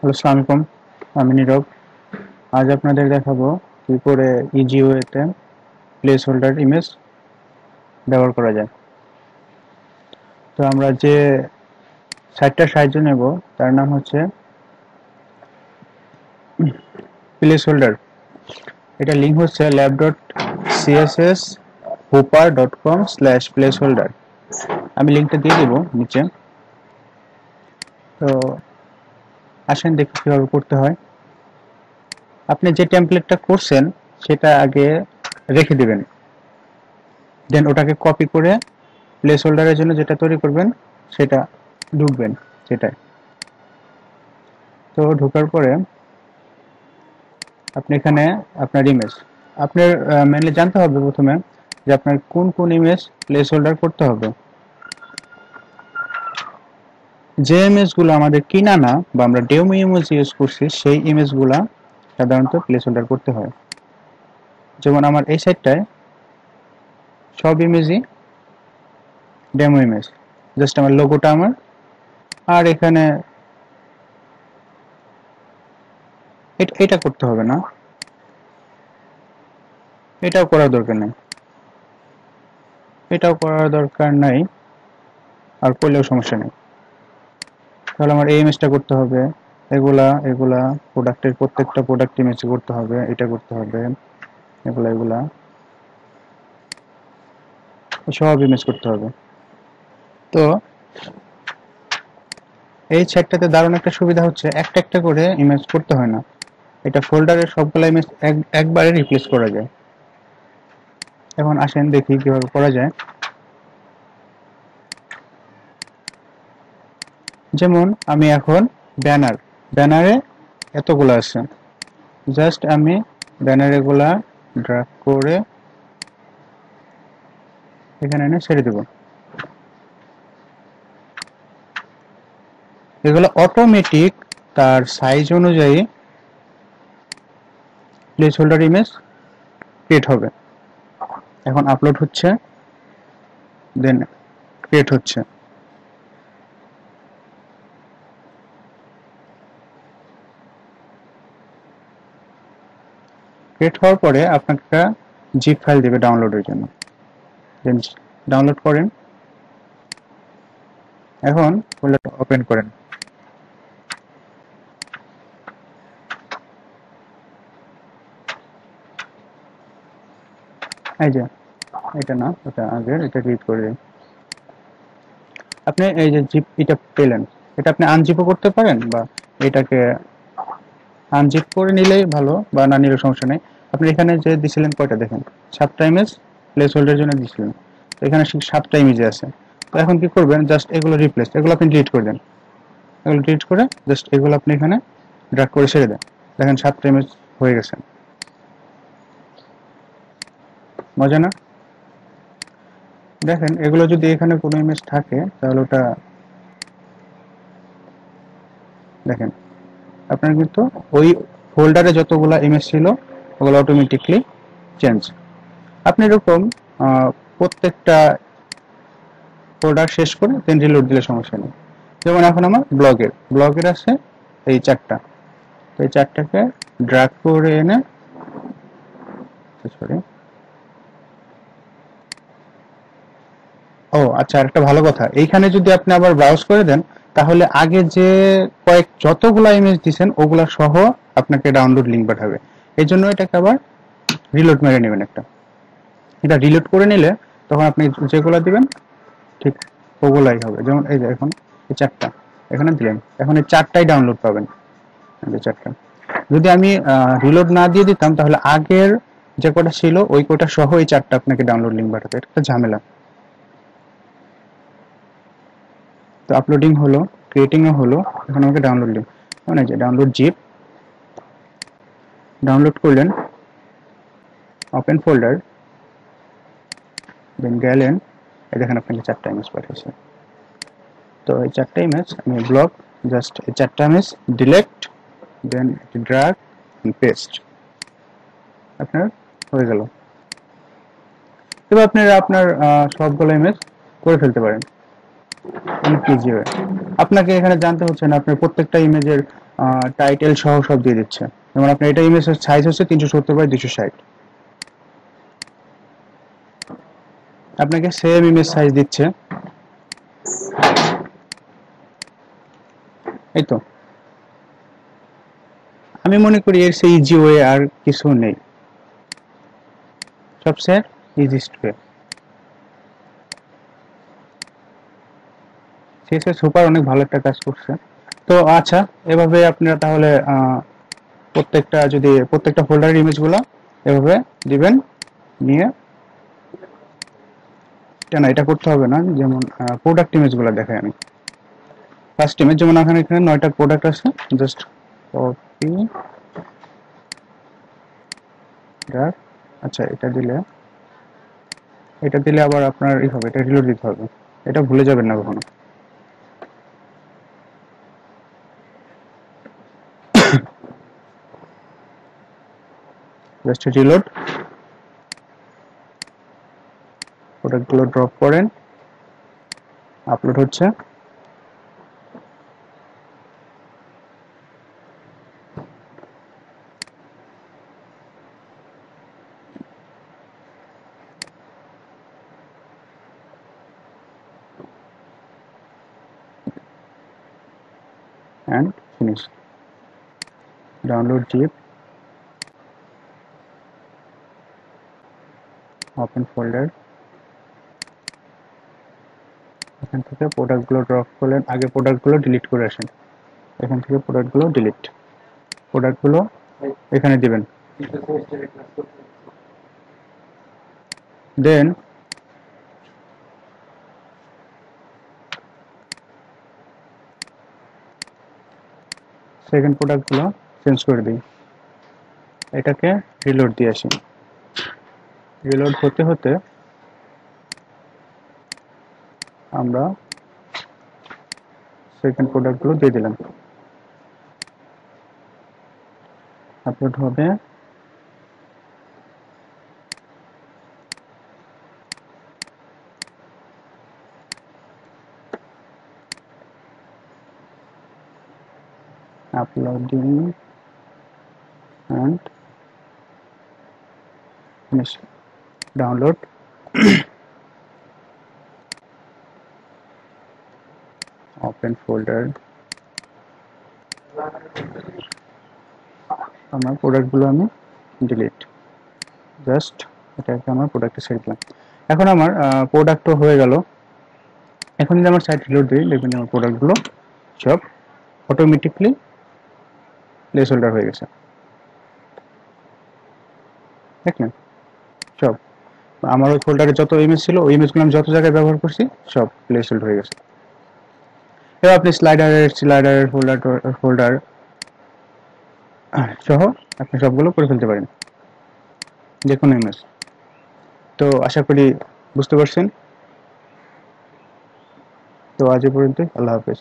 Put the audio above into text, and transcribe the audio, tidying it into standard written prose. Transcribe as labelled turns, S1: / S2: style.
S1: Hello, আসসালামু আলাইকুম। আমি নীরব। আজ আপনাদের দেখাবো কি করে ইজি ওয়েতে প্লেস হোল্ডার ইমেজ ব্যবহার করা যায়। তো আমরা যে সাইটটার সাহায্য নেব তার নাম হচ্ছে প্লেস হোল্ডার। এটা লিঙ্ক হচ্ছে lab.css hooper.com/placeholder। আমি লিঙ্কটা দিয়ে দেবো নিচে। তো আসেন দেখি কিভাবে করতে হয়। আপনি যে টেমপ্লেটটা করছেন সেটা আগে রেখে দিবেন, দেন ওটাকে কপি করে প্লেস হোল্ডারের জন্য যেটা তৈরি করবেন সেটা ঢুকবেন সেটাই। তো ঢোকার পরে আপনি এখানে আপনার ইমেজ আপনার মেনলি জানতে হবে প্রথমে যে আপনার কোন কোন ইমেজ প্লেস হোল্ডার করতে হবে। যে ইমেজগুলো আমাদের কিনা না বা আমরা ডেমো ইমেজ ইউজ করছি সেই ইমেজগুলো সাধারণত প্লেস হোল্ডার করতে হয়। যেমন আমার এই সাইটটায় সব ইমেজই ডেমো ইমেজ, জাস্ট আমার লোগোটা আমার, আর এখানে এটা করতে হবে না, এটাও করার দরকার নেই, এটাও করার দরকার নাই, আর করলেও সমস্যা নেই। তাহলে আমার এই ইমেজটা করতে হবে, এগুলা এগুলা প্রোডাক্টের প্রত্যেকটা প্রোডাক্ট ইমেজ করতে হবে, এটা করতে হবে, এগুলা এগুলা সব ইমেজ করতে হবে। তো এই সেটটাতে দারুণ একটা সুবিধা হচ্ছে একটা একটা করে ইমেজ করতে হয় না, এটা ফোল্ডারের সবগুলা ইমেজ একবারে রিপ্লেস করা যায়। এখন আসেন দেখি কিভাবে করা যায়। যেমন আমি এখন ব্যানারে এতগুলো আছে, জাস্ট আমি ব্যানার এগুলা ড্র্যাগ করে এখানে এনে ছেড়ে দেব। এগুলো অটোমেটিক তার সাইজ অনুযায়ী প্লেস হোল্ডার ইমেজ ক্রিয়েট হবে। এখন আপলোড হচ্ছে, দেন ক্রিয়েট হচ্ছে। ক্রিয়েট হওয়ার পরে আপনাকে একটা জিপ ফাইল দেবে ডাউনলোডের জন্য, দেন ডাউনলোড করেন। এখন ফোল্ডারটা ওপেন করেন। এই যে এটা না, এটা আগের, এটা ডিলিট করে দিন। আপনি এই যে জিপ এটা পেলেন, এটা আপনি আনজিপও করতে পারেন বা এটাকে আনজিপ করে নিলেই ভালো, বা না নিলেও সমস্যা নেই। আপনি এখানে যে দিছিলেন কয়টা দেখেন, 7টা ইমেজ প্লেস হোল্ডারের জন্য দিছিলেন, তো এখানে 7টা ইমেজে আছে। তো এখন কি করবেন, জাস্ট এগুলো রিপ্লেস, এগুলো আপনি ডিলিট করে দেন, এগুলো ডিলিট করে জাস্ট এগুলো আপনি এখানে ড্র্যাগ করে ছেড়ে দেন। দেখেন 7টা ইমেজ হয়ে গেছে। মজা না? দেখেন এগুলো যদি এখানে কোনো ইমেজ থাকে তাহলে ওটা দেখেন আপনার কিন্তু ওই ফোল্ডারে যতগুলো ইমেজ ছিল ওগুলো অটোমেটিকলি চেঞ্জ। আপনি এরকম প্রত্যেকটা ফোল্ডার শেষ করে দেন রিলোড দিলে সমস্যা নেই। যেমন এখন আমার ব্লগের আছে এই 4টা, তো এই 4টাকে ড্র্যাগ করে এনে, সরি, ও আচ্ছা, আরেকটা ভালো কথা, এইখানে যদি আপনি আবার ব্রাউজ করে দেন তাহলে আগে যে যতগুলা ইমেজ দিয়েছেন ওগুলা সহ আপনাকে ডাউনলোড লিঙ্ক পাঠাবে। এই জন্য এটাকে আবার রিলোড মেরে নেবেন একটা। এটা রিলোড করে নিলে তখন আপনি যেগুলো দিবেন ঠিক ওগুলাই হবে। যেমন এই যে এখন এই 4টা এখানে দিলেন, এখন এই 4টাই ডাউনলোড পাবেন, এই 4টা। যদি আমি রিলোড না দিয়ে দিতাম তাহলে আগের যে কটা ছিল ওই কটা সহ এই 4টা আপনাকে ডাউনলোড লিঙ্ক পাঠাবে, এটা একটা ঝামেলা। তো আপলোডিং হলো, ক্রিয়েটিংও হলো, এখন আমাকে ডাউনলোড লিঙ্ক, মানে যে ডাউনলোড জিপ, ডাউনলোড করলেন, ওপেন ফোল্ডার, দেন গেলেন, এই দেখেন আপনাকে 4টা ইমেজ পাঠিয়েছে। তো এই 4টা ইমেজ আমি ব্লক, জাস্ট এই 4টা image select, then drag and paste, আপনার হয়ে গেল। এবার আপনারা আপনার সবগুলো ইমেজ করে ফেলতে পারেন অনেক ইজি হয়। আপনাকে এখানে জানতে হচ্ছে না আপনার প্রত্যেকটা ইমেজের টাইটেল সহ সব দিয়ে দিচ্ছে। যেমন আপনার এটা ইমেজের সাইজ হচ্ছে 370 বাই 260, আপনাকে সেম ইমেজ সাইজ দিচ্ছে। এই তো আমি মনে করি এর সেই ইজি ওয়ে আর কিছু নেই, সবচেয়ে ইজিস্ট ওয়ে। সিএসএস সুপার অনেক ভালো একটা কাজ করছে। তো আচ্ছা, এভাবে আপনারা তাহলে প্রত্যেকটা ফোল্ডারের ইমেজগুলো এভাবে দিবেন, নিয়ে না এটা করতে হবে না, যেমন প্রোডাক্ট ইমেজগুলো দেখাই আমি। ফার্স্ট ইমেজ যেমন এখানে 9টা প্রোডাক্ট আছে, জাস্ট কপি ড্রাগ। আচ্ছা এটা দিলে আবার আপনার হবে, এটা রিলোড দিতে হবে, এটা ভুলে যাবেন না কখনো। জাস্ট রিলোড, প্রোডাক্টগুলো ড্রপ করেন, আপলোড হচ্ছে। and finish. Download zip, open folder, এখান থেকে প্রোডাক্টগুলো ড্রপ করলেন, আগে প্রোডাক্টগুলো ডিলিট করে আসেন, এখান থেকে প্রোডাক্টগুলো ডিলিট, প্রোডাক্টগুলো এখানে দিবেন। দেন সেকেন্ড প্রোডাক্টগুলো চেঞ্জ করে দিই, এটাকে রিলোড দিয়ে আসি। রিলোড হতে হতে আমরা সেকেন্ড প্রোডাক্টগুলো দিয়ে দিলাম, আপলোড হবে। uploading and finish. Download, open folder, আমার প্রোডাক্টগুলো আমি ডিলিট, জাস্ট এটাকে আমার প্রোডাক্টে ছেড়ে দিলাম। এখন আমার প্রোডাক্টও হয়ে গেল। এখন যদি আমার সাইট রিলোড দিই, দেখবেন আমার প্রোডাক্টগুলো সব অটোমেটিকলি প্লেস হোল্ডার হয়ে গেছে, দেখলেন সব আমার ওই ফোল্ডারে যত ইমেজ ছিল ওই ইমেজগুলো আমি যত জায়গায় ব্যবহার করছি সব প্লেস হোল্ড হয়ে গেছে। এবার আপনি স্লাইডারের ফোল্ডার সহ আপনি সবগুলো করে ফেলতে পারেন, যে কোনো ইমেজ। তো আশা করি বুঝতে পারছেন। তো আজ এ পর্যন্ত, আল্লাহ হাফেজ।